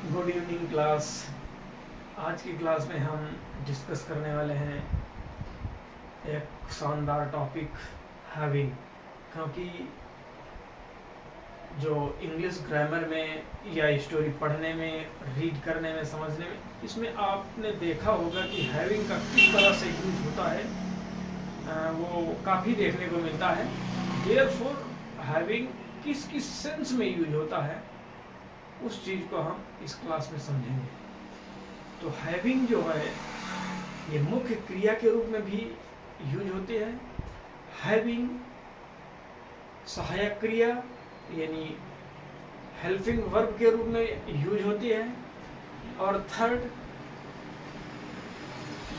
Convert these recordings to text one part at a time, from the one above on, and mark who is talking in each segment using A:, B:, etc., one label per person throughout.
A: Good evening class. आज की class में हम डिस्कस करने वाले हैं एक शानदार टॉपिक हैविंग। क्योंकि जो इंग्लिश ग्रामर में या स्टोरी पढ़ने में, रीड करने में, समझने में, इसमें आपने देखा होगा कि हैविंग का किस तरह से यूज होता है, वो काफ़ी देखने को मिलता है। देयरफॉर हैविंग किस किस सेंस में यूज होता है उस चीज़ को हम इस क्लास में समझेंगे। तो हैविंग जो है ये मुख्य क्रिया के रूप में भी यूज होती है। हैविंग सहायक क्रिया यानी हेल्पिंग वर्ब के रूप में यूज होती है। और थर्ड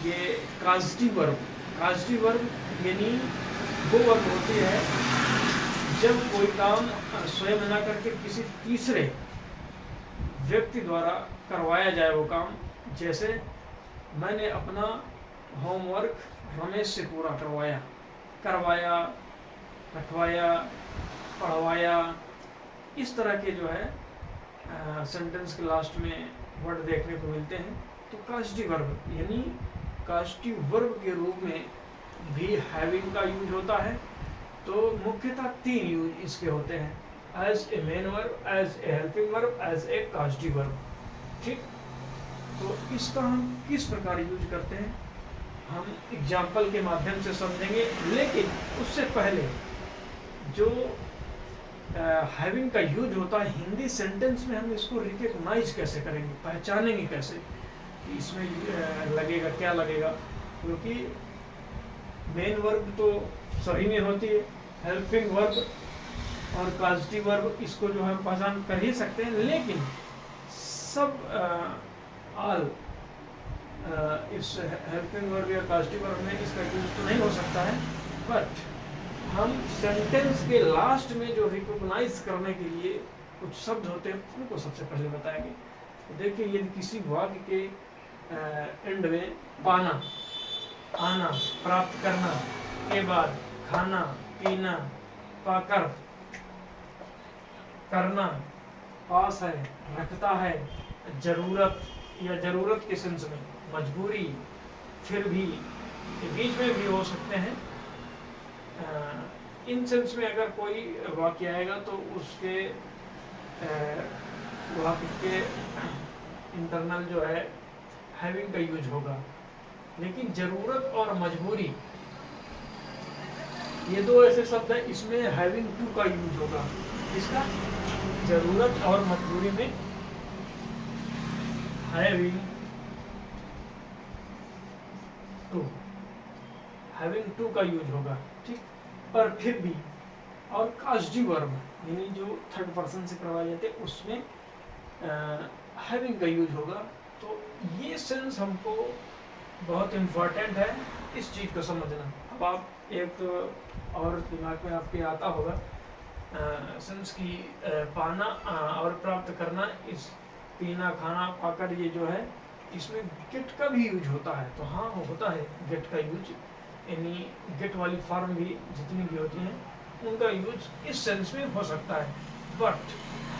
A: ये काजिटिव वर्ब यानी वो वर्ब होती है जब कोई काम स्वयं ना करके किसी तीसरे व्यक्ति द्वारा करवाया जाए वो काम। जैसे मैंने अपना होमवर्क रमेश से पूरा करवाया, रखवाया, पढ़वाया। इस तरह के जो है सेंटेंस के लास्ट में वर्ड देखने को मिलते हैं। तो काजिटिव वर्ब यानी काजिटिव वर्ब के रूप में भी हैविंग का यूज होता है। तो मुख्यतः 3 यूज इसके होते हैं, as a main verb, as a helping verb, as a causative verb. ठीक, तो इसका हम किस प्रकार यूज करते हैं हम एग्जाम्पल के माध्यम से समझेंगे। लेकिन उससे पहले जो हैविंग का यूज होता है हिंदी सेंटेंस में, हम इसको रिकग्नाइज कैसे करेंगे, पहचानेंगे कैसे कि इसमें लगेगा, क्या लगेगा। क्योंकि मेन वर्ब तो सभी में होती है, हेल्पिंग वर्ब और पॉजिटिव वर्ब इसको जो है पहचान कर ही सकते हैं। लेकिन सब ऑल इस हेल्पिंग वर्ब या पॉजिटिव वर्ब में इसका यूज तो नहीं हो सकता है। बट हम सेंटेंस के लास्ट में जो रिकॉग्नाइज करने के लिए कुछ शब्द होते हैं उनको सबसे पहले बताएंगे। तो देखिए, यदि किसी वाक्य के एंड में पाना, आना, प्राप्त करना के बाद खाना, पीना, पाकर, करना, पास है, रखता है, जरूरत या जरूरत के सेंस में, मजबूरी, फिर भी, ये बीच में भी हो सकते हैं। इन सेंस में अगर कोई वाक्य आएगा तो उसके वाक्य के इंटरनल जो है हैविंग का यूज होगा। लेकिन जरूरत और मजबूरी ये दो ऐसे शब्द हैं, इसमें हैविंग टू का यूज होगा। इसका जरूरत और मजबूरी में हैविंग टू का यूज होगा। ठीक, पर फिर भी और काजिटिव वर्ब यानी जो थर्ड पर्सन से करवाए जाते हैं उसमें हैविंग का यूज होगा। तो ये सेंस हमको बहुत इम्पोर्टेंट है इस चीज़ को समझना। अब आप एक तो और दिमाग में आपके आता होगा सेंस की पाना और प्राप्त करना, इस पीना, खाना, पाकर, ये जो है इसमें गेट का भी यूज होता है। तो हाँ, होता है गेट का यूज, यानी गेट वाली फॉर्म भी जितनी भी होती हैं उनका यूज इस सेंस में हो सकता है। बट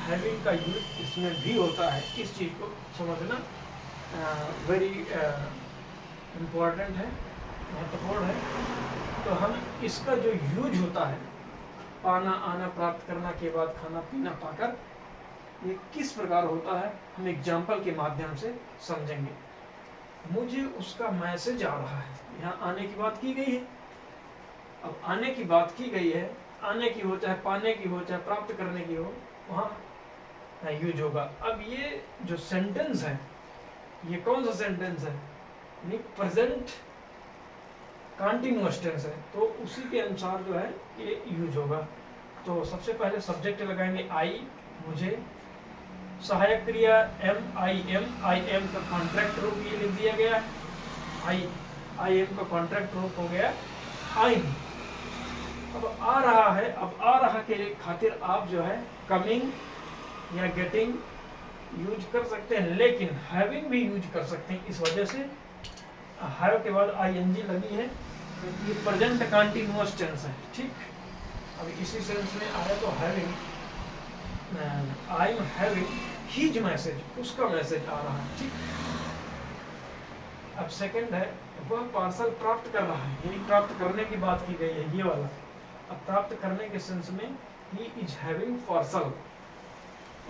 A: हैविंग का यूज इसमें भी होता है। इस चीज़ को समझना वेरी इम्पोर्टेंट है, महत्वपूर्ण है। तो हम इसका जो यूज होता है पाना, आना, प्राप्त करना के बाद खाना, पीना, पाकर, ये किस प्रकार होता है हम एग्जाम्पल के माध्यम से समझेंगे। मुझे उसका मैसेज आ रहा है, यहाँ आने की बात की गई है। अब आने की बात की गई है, आने की हो चाहे पाने की हो चाहे प्राप्त करने की हो, वहाँ यूज होगा। अब ये जो सेंटेंस है ये कौन सा सेंटेंस है, यानी प्रेजेंट कंटिन्यूअस टेंस है, तो उसी के अनुसार जो है ये यूज होगा। तो सबसे पहले सब्जेक्ट लगाएंगे आई, मुझे, सहायक क्रिया आई एम का कॉन्ट्रैक्ट रूप ये लिख दिया गया है, आई एम का कॉन्ट्रैक्ट रूप हो गया आइम। अब आ रहा है, अब आ रहा के खातिर आप जो है कमिंग या गेटिंग यूज कर सकते हैं, लेकिन हैविंग भी यूज कर सकते हैं। इस वजह से हैव के बाद आईएनजी लगी है क्योंकि ये प्रेजेंट कंटिन्यूअस टेंस है। ठीक, अब इसी सेंस में आया तो having, I am having his message, उसका मैसेज आ रहा है, ठीक। अब सेकंड है, वह पार्सल प्राप्त कर रहा है, यानी प्राप्त करने की बात की गई है, ये वाला। अब प्राप्त करने के सेंस में he is having parcel,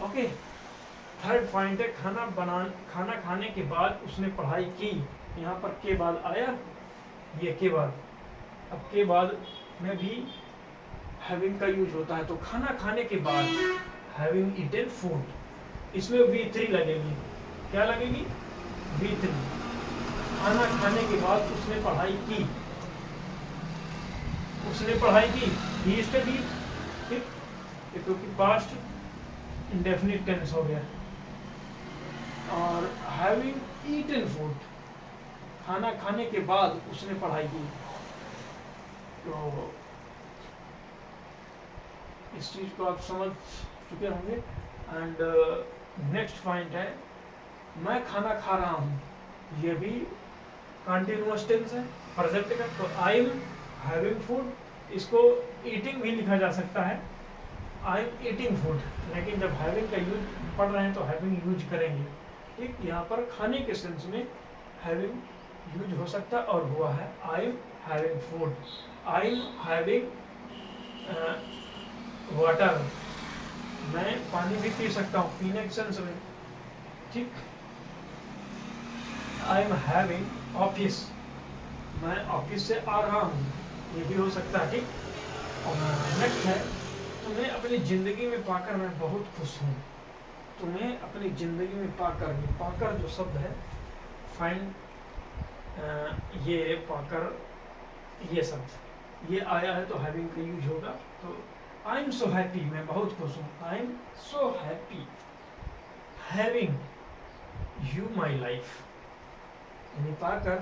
A: okay. Third point है, खाना खाने के बाद उसने पढ़ाई की। यहाँ पर के बाद आया, ये के बाद। अब के बाद में भी हैविंग का यूज होता है, तो खाना खाने के बाद हैविंग ईटन फूड, इसमें V3 लगेगी। क्या लगेगी? V3। खाना खाने के बाद उसने पढ़ाई की, उसने पढ़ाई की, ही स्टडीड, ठीक। क्योंकि पास्ट इंडेफिनिट टेंस हो गया। और हैविंग ईटन फूड, खाना खाने के बाद उसने पढ़ाई की। तो इस चीज को आप समझ चुके होंगे। एंड नेक्स्ट पॉइंट है, मैं खाना खा रहा हूँ, ये भी कंटिन्यूअस टेंस है प्रेजेंट का। तो आई एम हैविंग फूड, इसको ईटिंग भी लिखा जा सकता है, आई एम ईटिंग फूड, लेकिन जब हैविंग का यूज पढ़ रहे हैं तो हैविंग यूज करेंगे, ठीक। यहाँ पर खाने के सेंस में हैविंग यूज हो सकता है और हुआ है, आई am having food. I am having water, मैं पानी भी पी सकता हूँ, पीने के सेंस में, ठीक। आई एम हैविंग ऑफिस, मैं ऑफिस से आ रहा हूँ, ये भी हो सकता है, ठीक। और नेक्स्ट है, तुम्हें अपनी जिंदगी में पाकर मैं बहुत खुश हूँ। तुम्हें अपनी जिंदगी में पाकर, ये पाकर जो शब्द है, फाइंड, ये पाकर, ये शब्द ये आया है तो हैविंग का यूज होगा। तो आई एम सो हैप्पी, मैं बहुत खुश हूँ, I am so happy having you my life, यानी पाकर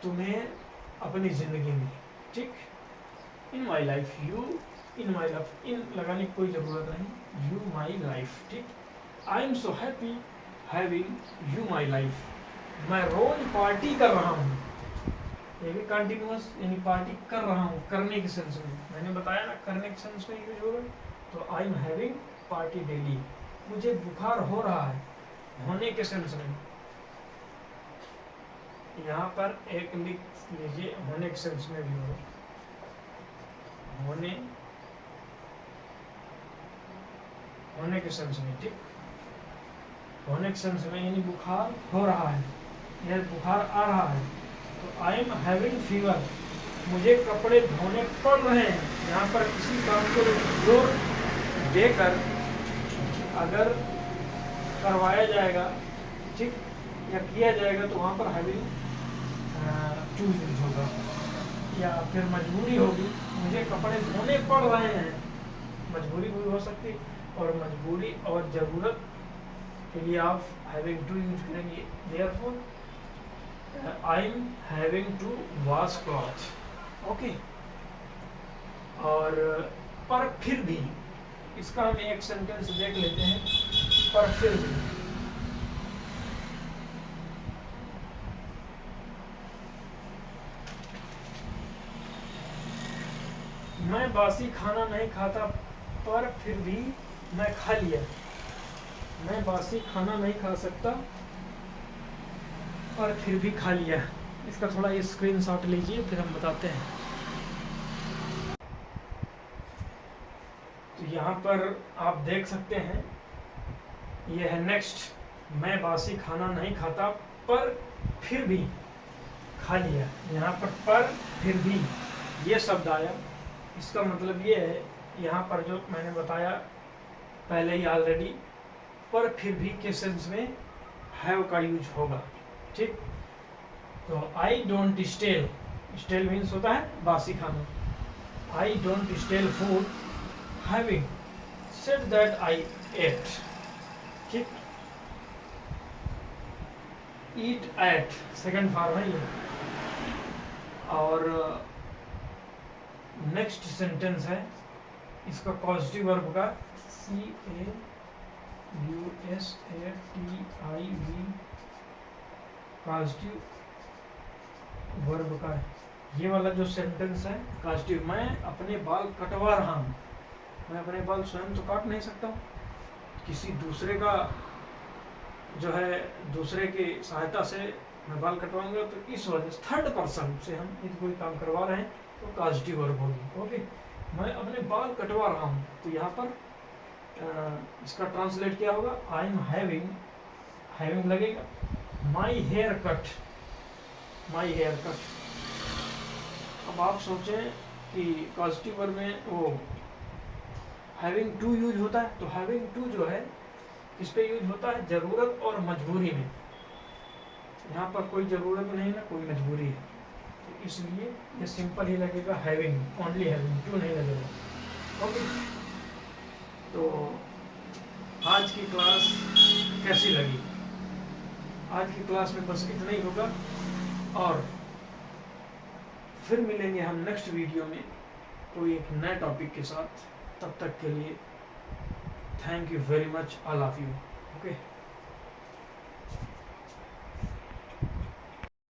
A: तुम्हें अपनी जिंदगी में, ठीक। In my life, you in my life, in लगाने की कोई जरूरत नहीं, यू माई लाइफ, ठीक। I am so happy having you my life, मैं रोज पार्टी कर रहा हूँ, ये भी कंटिन्यूअस, यानी पार्टी कर रहा हूँ, करने के सेंस में, मैंने बताया ना करने के सेंस में यूज होगा। तो आई एम हैविंग पार्टी डेली, मुझे बुखार हो रहा है, होने के सेंस में। यहाँ पर एक लिख लीजिए, होने के सेंस में भी होगा, होने के सेंस में, ठीक। होने के सेंस में यानी बुखार हो रहा है या बुखार आ रहा है। तो आई एम हैविंग फीवर, मुझे कपड़े धोने पड़ रहे हैं। यहाँ पर किसी काम को जोर देकर अगर करवाया जाएगा, ठीक, या किया जाएगा, तो वहाँ पर हैविंग टू यूज होगा। या फिर मजबूरी होगी, मुझे कपड़े धोने पड़ रहे हैं, मजबूरी भी हो सकती है, और मजबूरी और जरूरत के लिए आप हैविंग टू यूज करेंगे। Therefore I am having to wash cloth, okay. और पर फिर भी, इसका हम एक सेंटेंस देख लेते हैं, पर फिर भी। मैं बासी खाना नहीं खाता, पर फिर भी मैं खा लिया। मैं बासी खाना नहीं खा सकता, और फिर भी खा लिया। इसका थोड़ा स्क्रीनशॉट लीजिए, फिर हम बताते हैं। तो यहाँ पर आप देख सकते हैं, ये है नेक्स्ट, मैं बासी खाना नहीं खाता, पर फिर भी खा लिया। यहाँ पर फिर भी ये शब्द आया, इसका मतलब ये है, यहाँ पर जो मैंने बताया पहले ही ऑलरेडी, पर फिर भी के सेंस में हैव का यूज होगा, ठीक। तो I don't stale, stale means होता है बासी खाना। I don't stale food having said that I ate, ठीक। ईट एट सेकंड फॉर्म है ये। और नेक्स्ट सेंटेंस है, इसका पॉजिटिव वर्ब का, CAUSATIV, पॉजिटिव वर्ब का ये वाला जो सेंटेंस है पॉजिटिव। मैं अपने बाल कटवा रहा हूँ, मैं अपने बाल स्वयं तो काट नहीं सकता हूँ, किसी दूसरे का जो है, दूसरे की सहायता से मैं बाल कटवाऊंगा, तो इस वजह से थर्ड पर्सन से हम यदि कोई काम करवा रहे हैं तो काजिटिव वर्ब होगी। ओके, मैं अपने बाल कटवा रहा हूँ, तो यहाँ पर इसका ट्रांसलेट क्या होगा, आई एम हैविंग लगेगा, my hair cut, my hair cut. अब आप सोचें कि पॉजिटिव वर्ब में वो हैविंग टू यूज होता है, तो हैविंग टू जो है इस पे यूज होता है जरूरत और मजबूरी में। यहाँ पर कोई जरूरत नहीं है ना कोई मजबूरी है, तो इसलिए ये सिंपल ही लगेगा हैविंग, ओनली हैविंग, टू नहीं लगेगा। ओके, तो आज की क्लास कैसी लगी? आज की क्लास में बस इतना ही होगा, और फिर मिलेंगे हम नेक्स्ट वीडियो में कोई एक नए टॉपिक के साथ। तब तक के लिए thank you very much all of you. Okay.